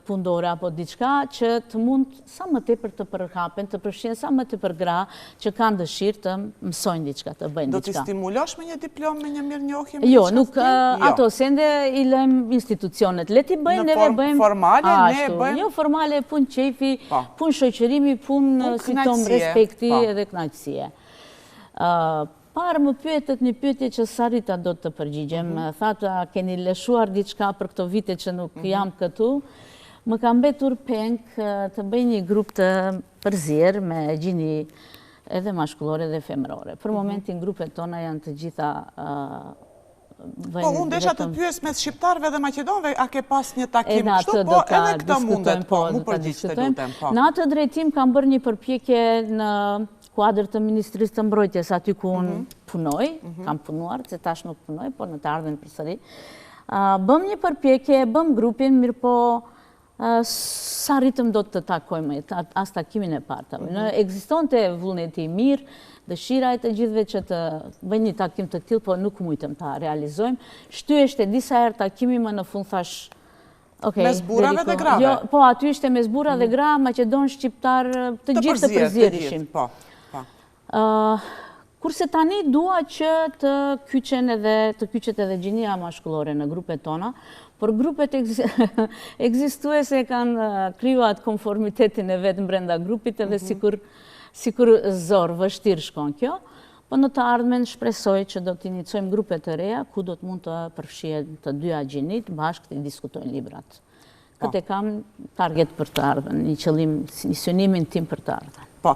pundore apo diçka që të mund sa më tepër të përhapen, të përfshin sa më tepër gra që kanë dëshirë të mësojnë diçka, të bëjnë Do diçka. t'i stimulosh me një diplomë, me një mirënjohje? Jo, nuk ato sende i lëjmë institucionet. Le ti bëjmë, neve bëjmë formale, ne bëjmë. Jo formale, punë qefi, punë shoqërimi, punë si tom respekti edhe kënaqësie. Parë më pyetët një pyetje që sarita do të përgjigjem. Thatë, a keni lëshuar diçka për këto vite që nuk jam këtu? Më ka mbetur peng të bëj një grup të përzierë me gjini edhe mashkullore dhe femërore. Për momentin grupet tona janë të gjitha Po, unë desha të pyes mes shqiptarve dhe maqedonve, a ke pas një takim kështu, po edhe këta mundet, po, mu përgjithë të lutem, po. Në atë drejtim kam bërë një përpjekje në kuadrë të Ministrisë të Mbrojtjes, aty ku unë punoj, kam punuar, që tash nuk punoj, po në të ardhmen përsëri. Bëm një përpjekje, bëm grupin, mirë po sa rritëm do të takojmë, as takimin e parta. Ekziston të vullneti i mirë, dëshira e të gjithve që të bëjnë një takim të këtil, po nuk mujtëm ta realizojmë. Shtyeshte disa herë takimi, më në fund thash, mes burrave dhe grave? Po, aty ishte mes burra dhe gra, Maqedon, Shqiptar, të gjithë të përzierishim. Kurse tani dua që të kyqet edhe gjinia mashkullore në grupet tona, por grupet ekzistuese kanë kriju atë konformitetin e vetë brenda grupit edhe sikur zorë, vështirë shkon kjo, po në të ardhmen shpresoj që do të inicojmë grupe të reja, ku do të mund të përfshihen të dyja gjinit, bashkë të diskutojnë librat. Këtë e kam target për të ardhmen, një qëllim, një synimin tim për të ardhmen. Po,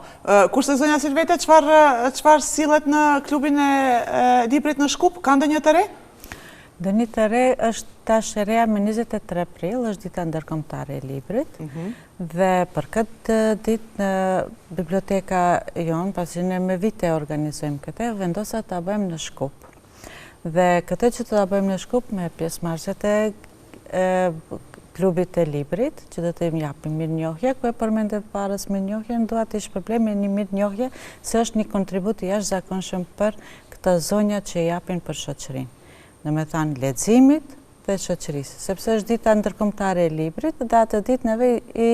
kurse zonja Silvete, çfarë sillet në klubin e librit në Shkup? Ka ndonjë të re? Dëni të re është tash e reja me 23 prill, është dita ndërkombëtare e librit, dhe për këtë ditë në biblioteka jonë, pasi ne me vite organizojmë këtë, vendosa ta bëjmë në Shkup. Dhe këtë që ta bëjmë në Shkup me pjesëmarrësit e klubit e librit, që do të im japim mirënjohje, ku e përmendet parës mirënjohje, dua të shpërblej me një mirënjohje se është një kontribut i jashtëzakonshëm për këta zonja që japin për shoqërinë. Në me thanë leximit dhe shoqërisë, sepse është dita ndërkombëtare e librit, dhe atë ditë neve i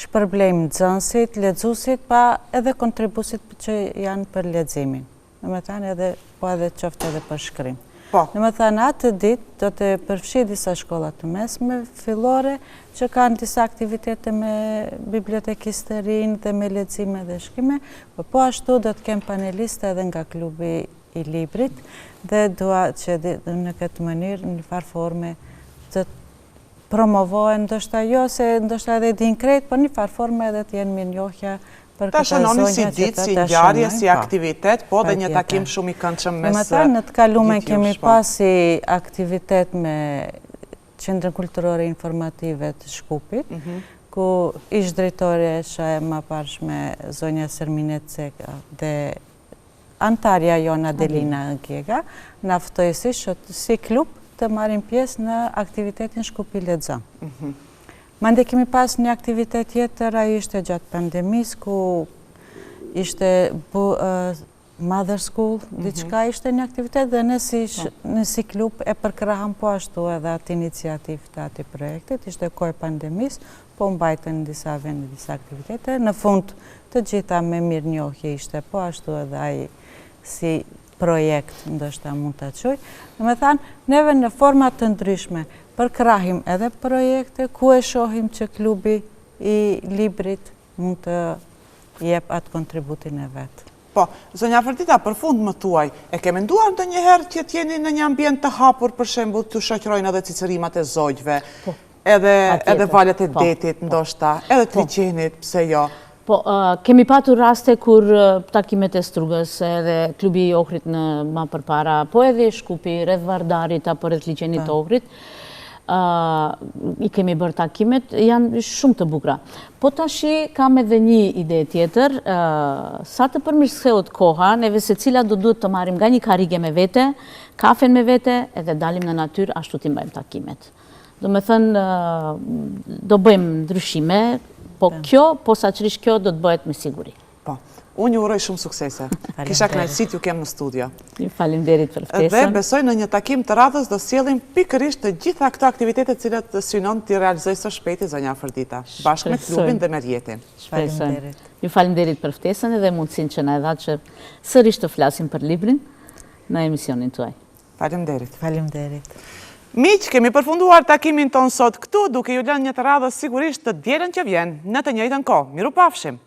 shpërblejmë nxënësit, lexuesit, pa edhe kontribusit që janë për leximin. Në me thanë edhe qoftë edhe për shkrim. Në me thanë atë ditë do të përfshi disa shkollat të mesme, fillore, që kanë disa aktivitete me bibliotekistërinë dhe me lexime dhe shkrime, po ashtu do të kemë paneliste edhe nga klubi i librit, dhe dua që në këtë mënyrë, në farë forme, të promovohen, ndoshta jo se ndoshta edhe din krejt, por një farë forme edhe të jenë mirënjohja për këta zonja. Ta shënoni si ditë, si ngjarje, si aktivitet, po dhe një takim shumë i këndshëm mes. Në të kalume kemi pasi aktivitet me Qendrën Kulturore Informative të Shkupit, ku ish drejtore e më parshme zonja Sermine Ceka dhe antarja jona Adelina Gjega, në aftoi si klub të marrin pjesë në aktivitetin Shkupi Lexon. Mande kemi pas një aktivitet tjetër, ajo ishte gjatë pandemis, ku ishte Mother School, diçka ishte një aktivitet dhe në si klub e përkrahëm po ashtu edhe atë iniciativ të ati projektit, ishte kohë pandemis, po mbajtën në disa vende, disa aktivitete, në fund të gjitha me mirënjohje ishte po ashtu edhe ai si projekt, ndoshta mund të quaj. Në me thanë, neve në format të ndryshme, përkrahim edhe projekte, ku e shohim që klubi i librit mund të jep atë kontributin e vetë. Po, zonja Ferdita, për fund më tuaj, e ke menduar ndonjëherë që t'jeni në një ambient të hapur, për shembull, të shoqërojnë edhe cicërimat e zogjve, edhe valet e detit, ndoshta, edhe të liçenit, pse jo? Po, kemi patur raste kur takimet e Strugës edhe klubi i Ohrit në ma përpara, po edhe Shkupi, rreth Vardarit apo rreth liçenit të Ohrit, i kemi bërë takimet, janë shumë të bukura. Po tashi kam edhe një ide tjetër, sa të përmirësohet koha, neve se cila duhet të marrim nga një karige me vete, kafen me vete, edhe dalim në natyrë, ashtu t'i bëjmë takimet. Do me thënë, do bëjmë ndryshime, po kjo, posaçërisht kjo do të bëhet me siguri. Po. Unë ju uroj shumë suksese. Kisha kënaqësi t'ju kem në studio. Ju faleminderit për ftesën. Dhe besoj në një takim të radhës do sjellim pikërisht të gjitha këto aktivitete të cilat synon t'i realizoj së shpejti zonja Afërdita, bashkë me klubin dhe me Rjetin. Shpresoj. Ju faleminderit për ftesën dhe mundësinë që na e dhatë që sërish të flasim për librin në emisionin tuaj. Faleminderit. Faleminderit. Miq, kemi përfunduar takimin ton sot këtu, duke ju lënë një të radhës sigurisht të dielën që vjen në të njëjtën kohë. Mirupafshim.